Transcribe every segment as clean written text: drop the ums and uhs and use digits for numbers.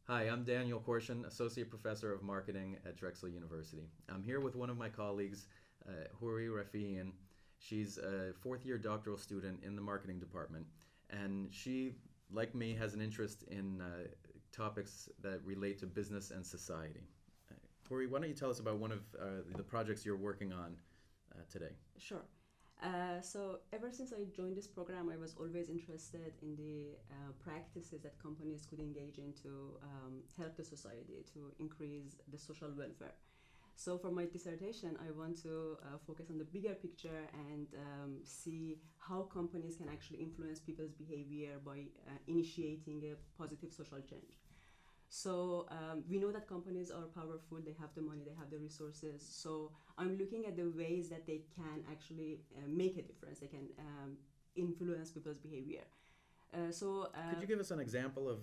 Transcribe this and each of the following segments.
Hi, I'm Daniel Korschun, Associate Professor of Marketing at Drexel University. I'm here with one of my colleagues, Hoori Rafieian. She's a fourth-year doctoral student in the marketing department, and she, like me, has an interest in topics that relate to business and society. Hoori, why don't you tell us about one of the projects you're working on today? Sure. So ever since I joined this program, I was always interested in the practices that companies could engage in to help the society, to increase the social welfare. So for my dissertation, I want to focus on the bigger picture and see how companies can actually influence people's behavior by initiating a positive social change. So we know that companies are powerful, they have the money, they have the resources. So I'm looking at the ways that they can actually make a difference, they can influence people's behavior. Could you give us an example of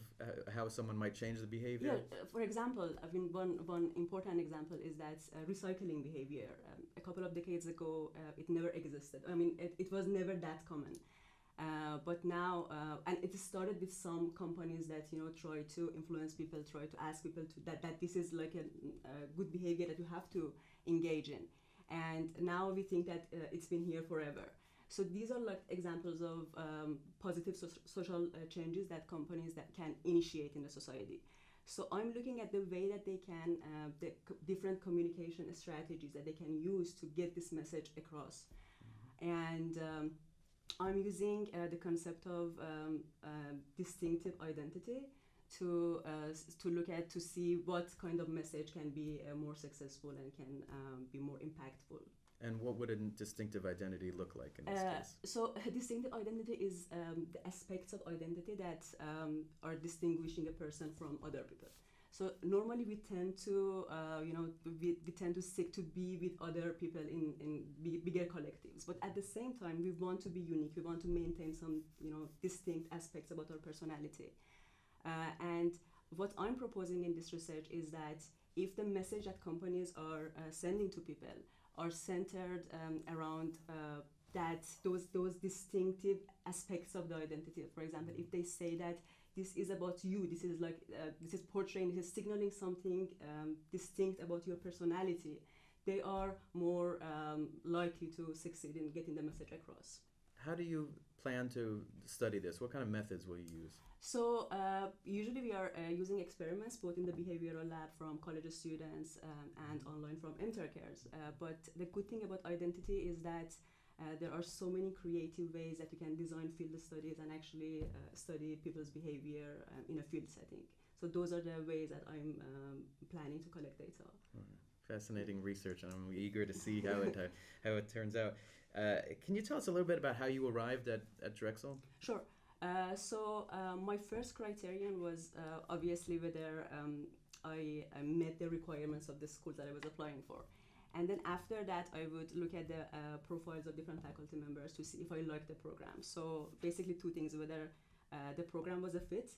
how someone might change the behavior? Yeah, for example, I mean, one important example is that recycling behavior. A couple of decades ago, it never existed. I mean, it was never that common. But now, and it started with some companies that try to influence people, try to ask people that this is like a good behavior that you have to engage in, and now we think that it's been here forever. So these are like examples of positive social changes that companies that can initiate in the society. So I'm looking at the way that they can, different communication strategies that they can use to get this message across, and. I'm using the concept of distinctive identity to look at, to see what kind of message can be more successful and can be more impactful. And what would a distinctive identity look like in this case? So a distinctive identity is the aspects of identity that are distinguishing a person from other people. So normally we tend to, we tend to seek to be with other people in bigger collectives. But at the same time, we want to be unique. We want to maintain some, distinct aspects about our personality. And what I'm proposing in this research is that if the message that companies are sending to people are centered around those distinctive aspects of the identity. For example, if they say that this is about you, this is like this is portraying, this is signaling something distinct about your personality, they are more likely to succeed in getting the message across. How do you plan to study this? What kind of methods will you use? So usually we are using experiments both in the behavioral lab from college students and online from intercares. But the good thing about identity is that there are so many creative ways that you can design field studies and actually study people's behavior in a field setting. So those are the ways that I'm planning to collect data. Fascinating research, and I'm eager to see how it turns out. Can you tell us a little bit about how you arrived at Drexel? Sure. So my first criterion was obviously whether I met the requirements of the schools that I was applying for. And then after that, I would look at the profiles of different faculty members to see if I liked the program. So basically two things, whether the program was a fit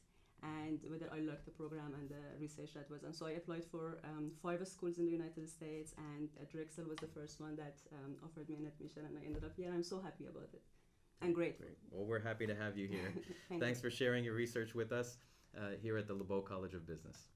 and whether I liked the program and the research that was. And so I applied for 5 schools in the United States, and Drexel was the first one that offered me an admission, and I ended up here. I'm so happy about it and grateful. Great. Well, we're happy to have you here. Thanks for sharing your research with us here at the LeBow College of Business.